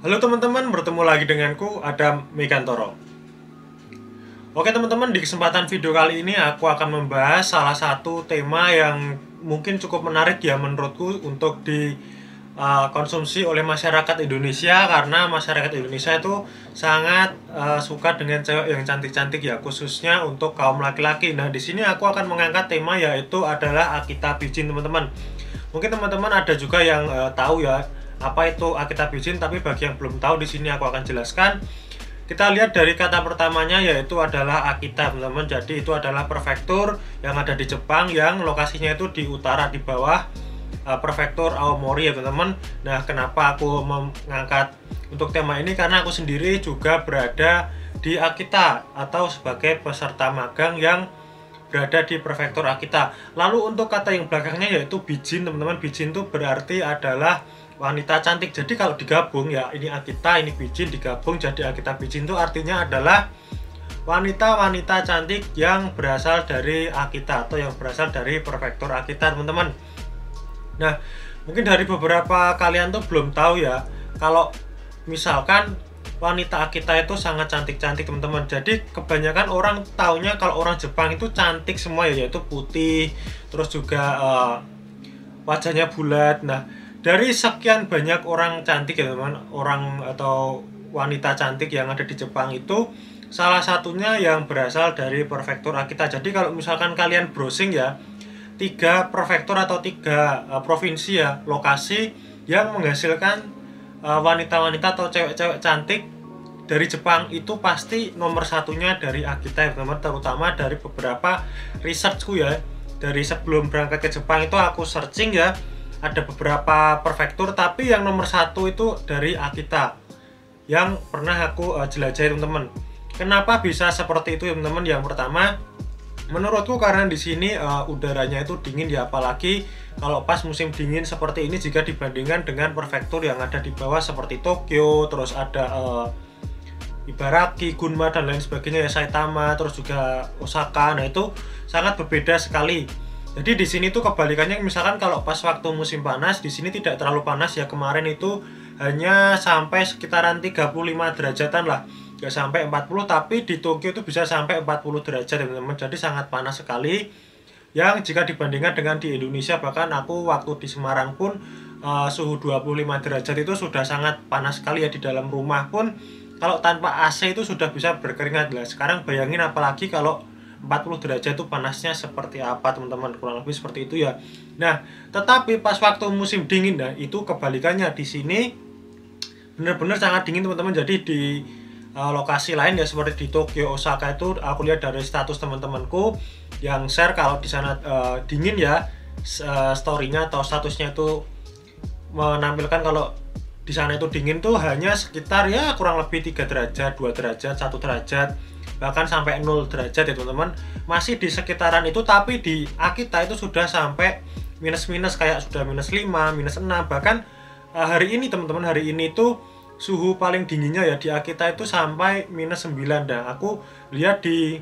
Halo teman-teman, bertemu lagi denganku Adam Megantoro. Oke teman-teman, di kesempatan video kali ini aku akan membahas salah satu tema yang mungkin cukup menarik ya menurutku untuk dikonsumsi oleh masyarakat Indonesia, karena masyarakat Indonesia itu sangat suka dengan cewek yang cantik-cantik ya, khususnya untuk kaum laki-laki. Nah, di sini aku akan mengangkat tema yaitu adalah Akita Bijin teman-teman. Mungkin teman-teman ada juga yang tahu ya apa itu Akita Bijin, tapi bagi yang belum tahu di sini aku akan jelaskan. Kita lihat dari kata pertamanya yaitu adalah Akita teman-teman. Jadi itu adalah prefektur yang ada di Jepang yang lokasinya itu di utara, di bawah prefektur Aomori ya teman-teman. Nah, kenapa aku mengangkat untuk tema ini? Karena aku sendiri juga berada di Akita atau sebagai peserta magang yang berada di prefektur Akita. Lalu untuk kata yang belakangnya yaitu Bijin teman-teman. Bijin itu berarti adalah wanita cantik. Jadi kalau digabung ya, ini Akita, ini Bijin, digabung jadi Akita Bijin itu artinya adalah wanita-wanita cantik yang berasal dari Akita atau yang berasal dari prefektur Akita teman-teman. Nah, mungkin dari beberapa kalian tuh belum tahu ya kalau misalkan wanita Akita itu sangat cantik-cantik teman-teman. Jadi kebanyakan orang taunya kalau orang Jepang itu cantik semua ya, yaitu putih, terus juga wajahnya bulat. Nah, dari sekian banyak orang cantik ya teman, orang atau wanita cantik yang ada di Jepang itu salah satunya yang berasal dari prefektur Akita. Jadi kalau misalkan kalian browsing ya, 3 prefektur atau 3 provinsi ya, lokasi yang menghasilkan wanita-wanita atau cewek-cewek cantik dari Jepang itu pasti nomor satunya dari Akita ya teman-teman. Terutama dari beberapa researchku ya, dari sebelum berangkat ke Jepang itu aku searching ya, ada beberapa prefektur, tapi yang nomor satu itu dari Akita yang pernah aku jelajahi teman-teman. Kenapa bisa seperti itu ya teman-teman? Yang pertama, menurutku karena di sini udaranya itu dingin ya, apalagi kalau pas musim dingin seperti ini jika dibandingkan dengan prefektur yang ada di bawah seperti Tokyo, terus ada Ibaraki, Gunma dan lain sebagainya ya, Saitama, terus juga Osaka. Nah, itu sangat berbeda sekali. Jadi di sini tuh kebalikannya, misalkan kalau pas waktu musim panas di sini tidak terlalu panas ya, kemarin itu hanya sampai sekitaran 35 derajatan lah, nggak sampai 40, tapi di Tokyo itu bisa sampai 40 derajat teman-teman. Jadi sangat panas sekali yang jika dibandingkan dengan di Indonesia, bahkan aku waktu di Semarang pun suhu 25 derajat itu sudah sangat panas sekali ya. Di dalam rumah pun kalau tanpa AC itu sudah bisa berkeringat lah. Sekarang bayangin apalagi kalau 40 derajat itu panasnya seperti apa teman-teman, kurang lebih seperti itu ya. Nah, tetapi pas waktu musim dingin, nah itu kebalikannya. Di sini benar-benar sangat dingin teman-teman. Jadi di lokasi lain ya seperti di Tokyo, Osaka itu aku lihat dari status teman-temanku yang share kalau di sana dingin ya, story-nya atau statusnya itu menampilkan kalau di sana itu dingin tuh hanya sekitar ya kurang lebih 3 derajat, 2 derajat, 1 derajat, bahkan sampai 0 derajat ya teman-teman. Masih di sekitaran itu, tapi di Akita itu sudah sampai minus-minus, kayak sudah -5, -6. Bahkan hari ini teman-teman, hari ini tuh suhu paling dinginnya ya di Akita itu sampai -9. Dan aku lihat di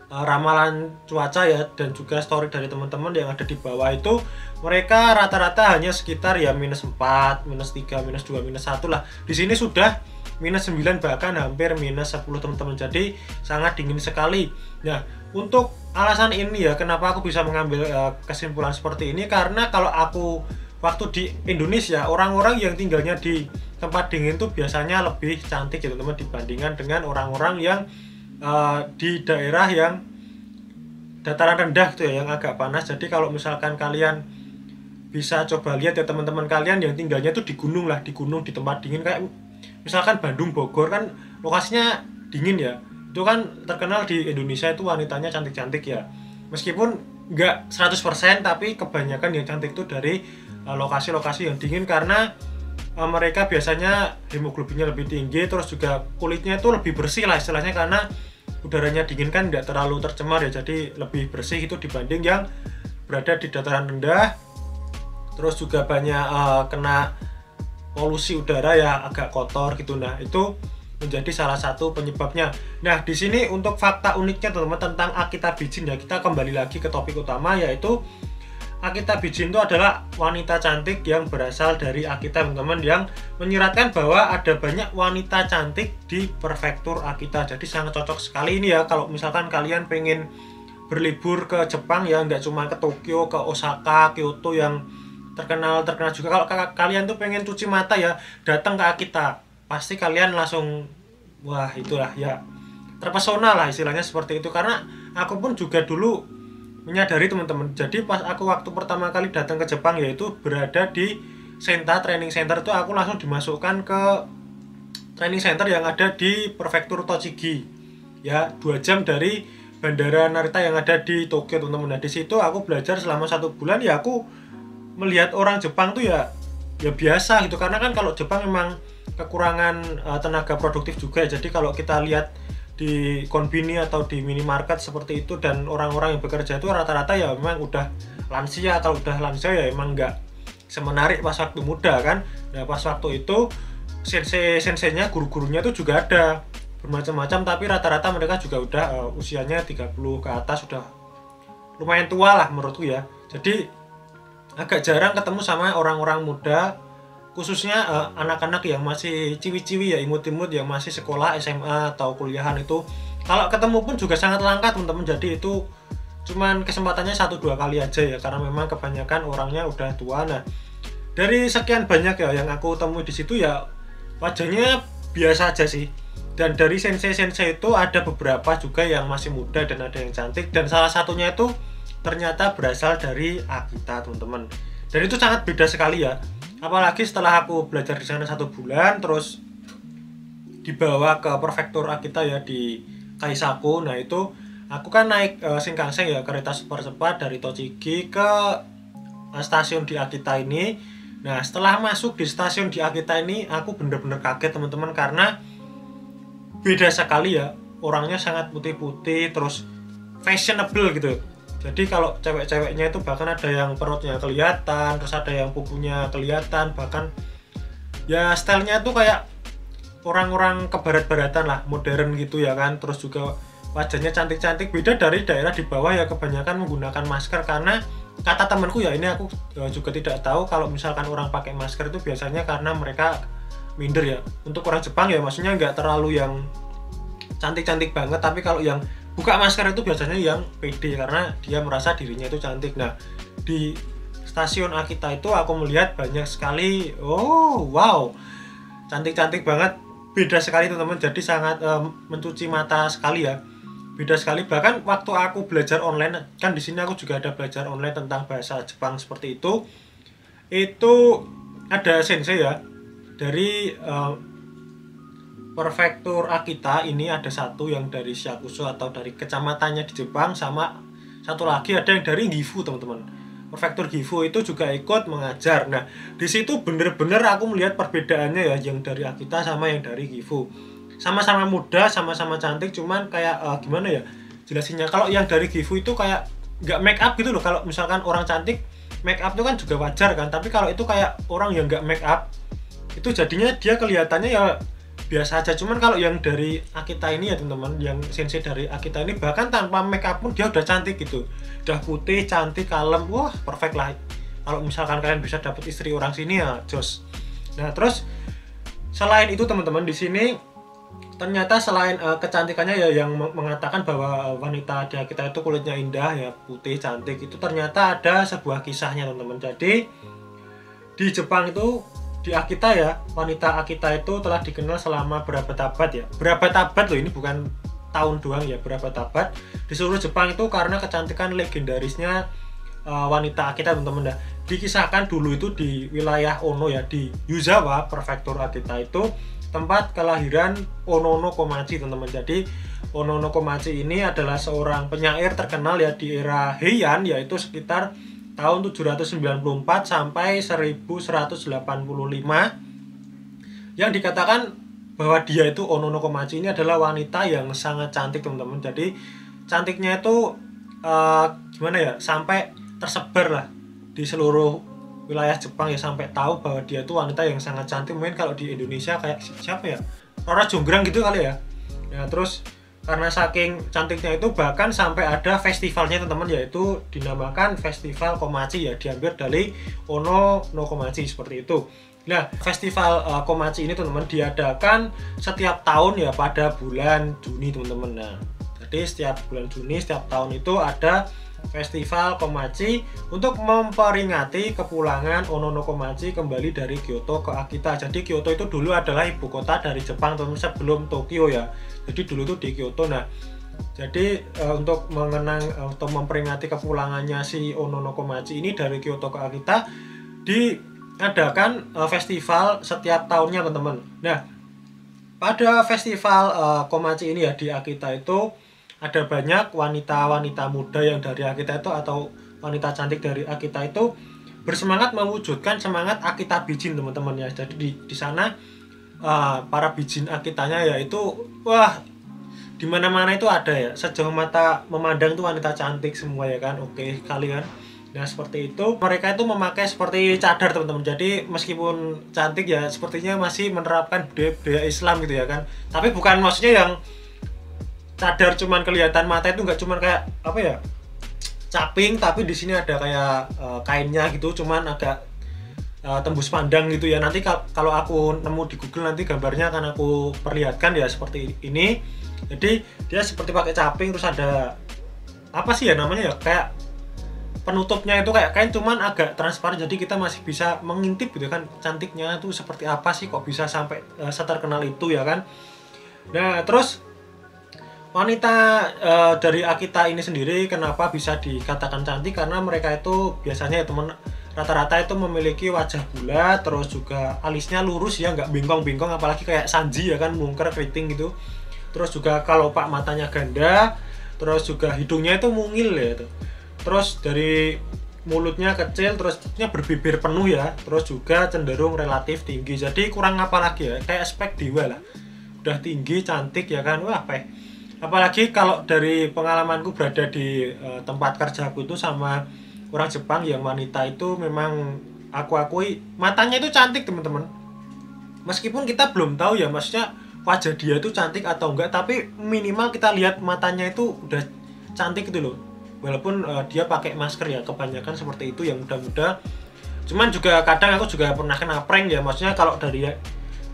ramalan cuaca ya, dan juga story dari teman-teman yang ada di bawah itu, mereka rata-rata hanya sekitar ya -4, -3, -2, -1 lah. Di sini sudah -9, bahkan hampir -10 teman-teman. Jadi sangat dingin sekali. Nah, untuk alasan ini ya kenapa aku bisa mengambil kesimpulan seperti ini, karena kalau aku waktu di Indonesia, orang-orang yang tinggalnya di tempat dingin tuh biasanya lebih cantik ya teman-teman, dibandingkan dengan orang-orang yang di daerah yang dataran rendah gitu ya, yang agak panas. Jadi kalau misalkan kalian bisa coba lihat ya teman-teman kalian yang tinggalnya tuh di gunung lah, di gunung, di tempat dingin, kayak misalkan Bandung, Bogor kan lokasinya dingin ya, itu kan terkenal di Indonesia itu wanitanya cantik-cantik ya. Meskipun nggak 100%, tapi kebanyakan yang cantik itu dari lokasi-lokasi yang dingin, karena mereka biasanya hemoglobinnya lebih tinggi, terus juga kulitnya itu lebih bersih lah istilahnya, karena udaranya dingin kan nggak terlalu tercemar ya, jadi lebih bersih itu dibanding yang berada di dataran rendah. Terus juga banyak kena polusi udara ya, agak kotor gitu. Nah, itu menjadi salah satu penyebabnya. Nah, di sini untuk fakta uniknya teman-teman tentang Akita Bijin ya, kita kembali lagi ke topik utama, yaitu Akita Bijin itu adalah wanita cantik yang berasal dari Akita, teman-teman, yang menyiratkan bahwa ada banyak wanita cantik di prefektur Akita. Jadi sangat cocok sekali ini ya kalau misalkan kalian pengen berlibur ke Jepang ya, nggak cuma ke Tokyo, ke Osaka, Kyoto yang terkenal juga. Kalau kalian tuh pengen cuci mata ya, datang ke Akita, pasti kalian langsung wah itulah ya, terpesona lah istilahnya seperti itu. Karena aku pun juga dulu menyadari teman-teman, jadi pas aku waktu pertama kali datang ke Jepang yaitu berada di Senta Training Center, itu aku langsung dimasukkan ke training center yang ada di prefektur Tochigi ya, 2 jam dari bandara Narita yang ada di Tokyo, teman-teman. Nah di situ aku belajar selama 1 bulan ya, aku melihat orang Jepang tuh ya biasa gitu, karena kan kalau Jepang memang kekurangan tenaga produktif juga. Jadi kalau kita lihat di konbini atau di minimarket seperti itu, dan orang-orang yang bekerja itu rata-rata ya memang udah lansia. Kalau udah lansia ya emang nggak semenarik pas waktu muda kan. Nah pas waktu itu sensei-senseinya, guru-gurunya itu juga ada bermacam-macam, tapi rata-rata mereka juga udah usianya 30 ke atas, sudah lumayan tua lah menurutku ya. Jadi agak jarang ketemu sama orang-orang muda, khususnya anak-anak yang masih ciwi-ciwi ya, imut-imut yang masih sekolah SMA atau kuliahan itu. Kalau ketemu pun juga sangat langka teman-teman, jadi itu cuman kesempatannya 1-2 kali aja ya, karena memang kebanyakan orangnya udah tua. Nah dari sekian banyak ya yang aku temui di situ ya, wajahnya biasa aja sih. Dan dari sensei-sensei itu ada beberapa juga yang masih muda dan ada yang cantik, dan salah satunya itu ternyata berasal dari Akita, teman-teman. Dan itu sangat beda sekali ya. Apalagi setelah aku belajar di sana 1 bulan, terus dibawa ke prefektur Akita ya di Kaisaku. Nah itu aku kan naik Shinkansen ya, kereta super cepat dari Tochigi ke stasiun di Akita ini. Nah setelah masuk di stasiun di Akita ini, aku bener-bener kaget teman-teman, karena beda sekali ya, orangnya sangat putih-putih, terus fashionable gitu. Jadi kalau cewek-ceweknya itu bahkan ada yang perutnya kelihatan, terus ada yang pupunya kelihatan, bahkan ya stylenya tuh kayak orang-orang kebarat-baratan lah, modern gitu ya kan. Terus juga wajahnya cantik-cantik, beda dari daerah di bawah ya, kebanyakan menggunakan masker. Karena kata temanku ya, ini aku juga tidak tahu, kalau misalkan orang pakai masker itu biasanya karena mereka minder ya. Untuk orang Jepang ya maksudnya nggak terlalu yang cantik-cantik banget, tapi kalau yang buka masker itu biasanya yang pede karena dia merasa dirinya itu cantik. Nah di stasiun Akita itu aku melihat banyak sekali, oh wow, cantik-cantik banget, beda sekali teman-teman. Jadi sangat mencuci mata sekali ya, beda sekali. Bahkan waktu aku belajar online kan, di sini aku juga ada belajar online tentang bahasa Jepang seperti itu ada sensei ya dari prefektur Akita ini, ada satu yang dari Shakuso atau dari kecamatannya di Jepang, sama satu lagi ada yang dari Gifu, teman-teman. Prefektur Gifu itu juga ikut mengajar. Nah di situ bener-bener aku melihat perbedaannya ya, yang dari Akita sama yang dari Gifu. Sama-sama muda, sama-sama cantik, cuman kayak gimana ya jelasinnya, kalau yang dari Gifu itu kayak nggak make up gitu loh. Kalau misalkan orang cantik make up itu kan juga wajar kan, tapi kalau itu kayak orang yang nggak make up itu jadinya dia kelihatannya ya biasa aja. Cuman kalau yang dari Akita ini ya teman-teman, yang sensei dari Akita ini bahkan tanpa make up pun dia udah cantik gitu, udah putih, cantik, kalem, wah perfect lah. Kalau misalkan kalian bisa dapet istri orang sini ya jos. Nah terus selain itu teman-teman, di sini ternyata selain kecantikannya ya, yang mengatakan bahwa wanita di Akita itu kulitnya indah ya, putih, cantik, itu ternyata ada sebuah kisahnya teman-teman. Jadi di Jepang itu, di Akita ya, wanita Akita itu telah dikenal selama berabad-abad ya. Berabad-abad loh, ini bukan tahun doang ya, berabad-abad di seluruh Jepang itu karena kecantikan legendarisnya wanita Akita, teman-teman. Nah, dikisahkan dulu itu di wilayah Ono ya, di Yuzawa, prefektur Akita itu tempat kelahiran Ono Komachi, teman-teman. Jadi Ono Komachi ini adalah seorang penyair terkenal ya di era Heian, yaitu sekitar tahun 794 sampai 1185, yang dikatakan bahwa dia itu Ono Komachi ini adalah wanita yang sangat cantik, teman-teman. Jadi cantiknya itu gimana ya, sampai tersebar lah di seluruh wilayah Jepang ya, sampai tahu bahwa dia itu wanita yang sangat cantik. Mungkin kalau di Indonesia kayak siapa ya, Rora Jonggrang gitu kali ya. Nah terus karena saking cantiknya itu bahkan sampai ada festivalnya teman-teman, yaitu dinamakan Festival Komachi ya, diambil dari Ono no Komachi seperti itu. Nah, festival Komachi ini teman-teman diadakan setiap tahun ya pada bulan Juni teman-teman. Nah, jadi setiap bulan Juni setiap tahun itu ada Festival Komachi untuk memperingati kepulangan Ono no Komachi kembali dari Kyoto ke Akita. Jadi Kyoto itu dulu adalah ibu kota dari Jepang teman-teman, sebelum Tokyo ya. Jadi dulu itu di Kyoto. Nah, jadi untuk mengenang atau memperingati kepulangannya si Ono no Komachi ini dari Kyoto ke Akita, diadakan festival setiap tahunnya teman-teman. Nah, pada festival Komachi ini ya di Akita itu ada banyak wanita-wanita muda yang dari Akita itu, atau wanita cantik dari Akita itu bersemangat mewujudkan semangat Akita Bijin teman-teman ya. Jadi di sana para bijin Akitanya yaitu wah di mana-mana itu ada ya, sejauh mata memandang itu wanita cantik semua ya kan. Oke kalian. Nah seperti itu, mereka itu memakai seperti cadar teman-teman. Jadi meskipun cantik ya sepertinya masih menerapkan budaya Islam gitu ya kan. Tapi bukan maksudnya yang cadar cuman kelihatan mata itu, nggak cuman kayak apa ya, caping, tapi di sini ada kayak kainnya gitu, cuman agak tembus pandang gitu ya. Nanti kalau aku nemu di Google nanti gambarnya akan aku perlihatkan ya seperti ini. Jadi dia seperti pakai caping, terus ada apa sih ya namanya ya, kayak penutupnya itu kayak kain cuman agak transparan, jadi kita masih bisa mengintip gitu kan cantiknya itu seperti apa sih, kok bisa sampai seterkenal itu ya kan. Nah terus wanita dari Akita ini sendiri kenapa bisa dikatakan cantik, karena mereka itu biasanya ya teman, rata-rata itu memiliki wajah bulat, terus juga alisnya lurus ya, nggak bengkong-bengkong, apalagi kayak Sanji ya kan, mungker keriting gitu. Terus juga kalau pak matanya ganda, terus juga hidungnya itu mungil ya itu. Terus dari mulutnya kecil, terusnya berbibir penuh ya, terus juga cenderung relatif tinggi. Jadi kurang apa lagi ya, kayak spek dewa lah, udah tinggi cantik ya kan. Wah apalagi kalau dari pengalamanku berada di tempat kerjaku itu sama orang Jepang yang wanita itu, memang aku akui matanya itu cantik teman-teman. Meskipun kita belum tahu ya maksudnya wajah dia itu cantik atau enggak, tapi minimal kita lihat matanya itu udah cantik gitu loh. Walaupun dia pakai masker ya, kebanyakan seperti itu yang muda-muda. Cuman juga kadang aku juga pernah kena prank ya, maksudnya kalau dari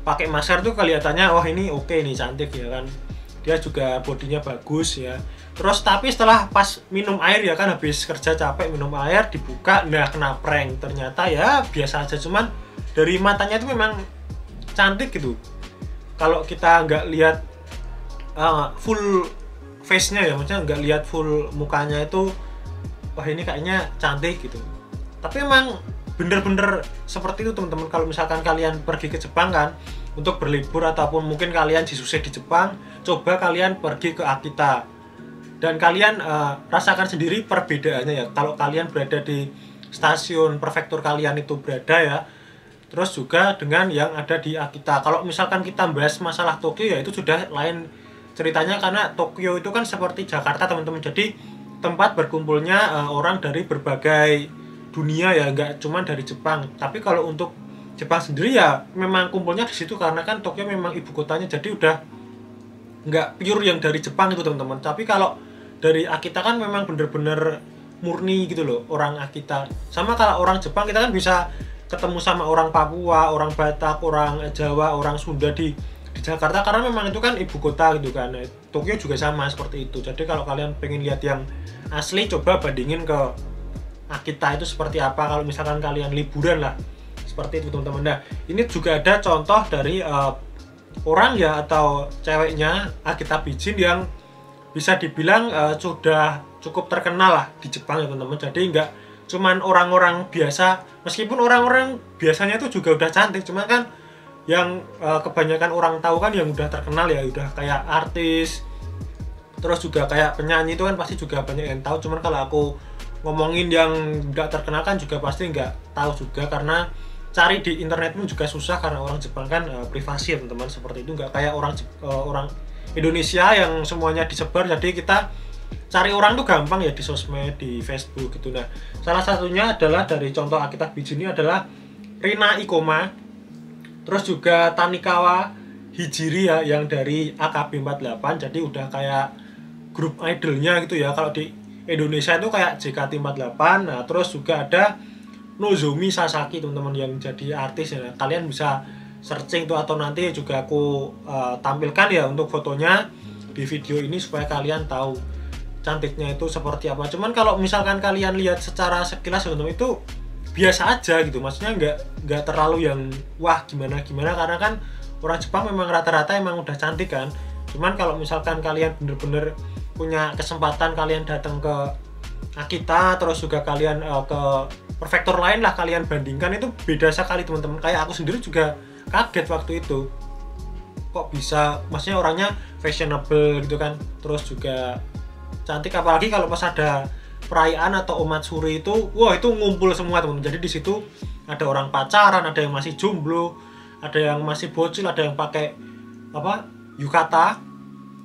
pakai masker tuh kelihatannya wah ini oke nih cantik ya kan. Dia juga bodinya bagus ya. Terus tapi setelah pas minum air ya kan, habis kerja capek minum air, dibuka, nah kena prank. Ternyata ya biasa aja, cuman dari matanya itu memang cantik gitu. Kalau kita nggak lihat full face-nya ya, maksudnya nggak lihat full mukanya itu, wah ini kayaknya cantik gitu. Tapi memang bener-bener seperti itu teman-teman. Kalau misalkan kalian pergi ke Jepang kan untuk berlibur, ataupun mungkin kalian disusah di Jepang, coba kalian pergi ke Akita dan kalian rasakan sendiri perbedaannya ya. Kalau kalian berada di stasiun prefektur kalian itu berada ya, terus juga dengan yang ada di Akita. Kalau misalkan kita bahas masalah Tokyo ya itu sudah lain ceritanya, karena Tokyo itu kan seperti Jakarta teman-teman. Jadi tempat berkumpulnya orang dari berbagai dunia ya, nggak cuma dari Jepang. Tapi kalau untuk Jepang sendiri ya memang kumpulnya di situ, karena kan Tokyo memang ibu kotanya, jadi udah nggak pure yang dari Jepang itu teman-teman. Tapi kalau dari Akita kan memang bener-bener murni gitu loh orang Akita. Sama kalau orang Jepang kita kan bisa ketemu sama orang Papua, orang Batak, orang Jawa, orang Sunda di Jakarta, karena memang itu kan ibu kota gitu kan. Tokyo juga sama seperti itu. Jadi kalau kalian pengen lihat yang asli, coba bandingin ke Akita itu seperti apa kalau misalkan kalian liburan lah, seperti itu teman-teman. Nah ini juga ada contoh dari orang ya atau ceweknya Akita Bijin yang bisa dibilang sudah cukup terkenal lah di Jepang ya teman-teman. Jadi nggak cuman orang-orang biasa, meskipun orang-orang biasanya itu juga udah cantik, cuman kan yang kebanyakan orang tahu kan yang udah terkenal ya, udah kayak artis, terus juga kayak penyanyi itu kan pasti juga banyak yang tahu. Cuman kalau aku ngomongin yang nggak terkenal kan juga pasti nggak tahu juga, karena cari di internet pun juga susah, karena orang Jepang kan privasi ya teman-teman, seperti itu. Nggak kayak orang Indonesia yang semuanya disebar, jadi kita cari orang tuh gampang ya di sosmed, di Facebook gitu. Nah salah satunya adalah dari contoh Akita Bijin ini adalah Rina Ikoma, terus juga Tanikawa Hijiri ya, yang dari AKB48, jadi udah kayak grup idolnya gitu ya. Kalau di Indonesia itu kayak JKT48. Nah terus juga ada Nozomi Sasaki teman-teman yang jadi artis ya. Kalian bisa searching tuh, atau nanti juga aku tampilkan ya untuk fotonya di video ini supaya kalian tahu cantiknya itu seperti apa. Cuman kalau misalkan kalian lihat secara sekilas teman-teman, itu biasa aja gitu, maksudnya nggak terlalu yang wah gimana karena kan orang Jepang memang rata-rata emang udah cantik kan. Cuman kalau misalkan kalian bener-bener punya kesempatan kalian datang ke Akita, terus juga kalian ke prefektur lain lah, kalian bandingkan, itu beda sekali teman-teman. Kayak aku sendiri juga kaget waktu itu, kok bisa, maksudnya orangnya fashionable gitu kan, terus juga cantik. Apalagi kalau pas ada perayaan atau omatsuri itu, wah itu ngumpul semua teman-teman. Jadi di situ ada orang pacaran, ada yang masih jomblo, ada yang masih bocil, ada yang pakai apa yukata,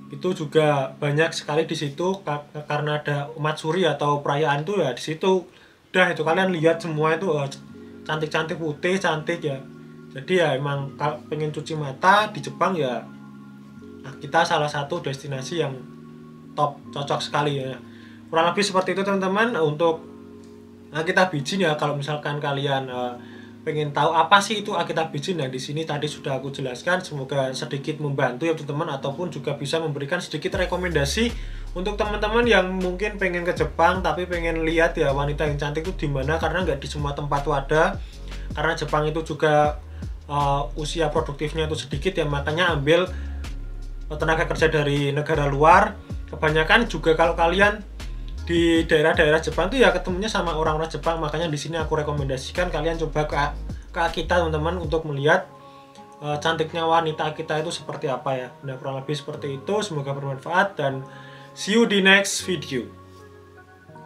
itu juga banyak sekali di situ karena ada umatsuri atau perayaan itu ya. Di situ udah itu kalian lihat semua itu cantik-cantik, putih, cantik ya. Jadi ya emang kalau pengen cuci mata di Jepang ya, nah, kita salah satu destinasi yang top, cocok sekali ya. Kurang lebih seperti itu teman-teman untuk Akita Bijin ya. Kalau misalkan kalian pengen tahu apa sih itu Akita Bijin, nah di sini tadi sudah aku jelaskan. Semoga sedikit membantu ya teman-teman, ataupun juga bisa memberikan sedikit rekomendasi untuk teman-teman yang mungkin pengen ke Jepang tapi pengen lihat ya wanita yang cantik itu di mana, karena nggak di semua tempat tuh ada. Karena Jepang itu juga usia produktifnya itu sedikit ya, makanya ambil tenaga kerja dari negara luar. Kebanyakan juga kalau kalian di daerah-daerah Jepang tuh ya ketemunya sama orang-orang Jepang. Makanya di sini aku rekomendasikan kalian coba ke Akita teman-teman untuk melihat cantiknya wanita Akita itu seperti apa ya. Nah kurang lebih seperti itu, semoga bermanfaat dan see you di next video.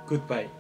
Goodbye.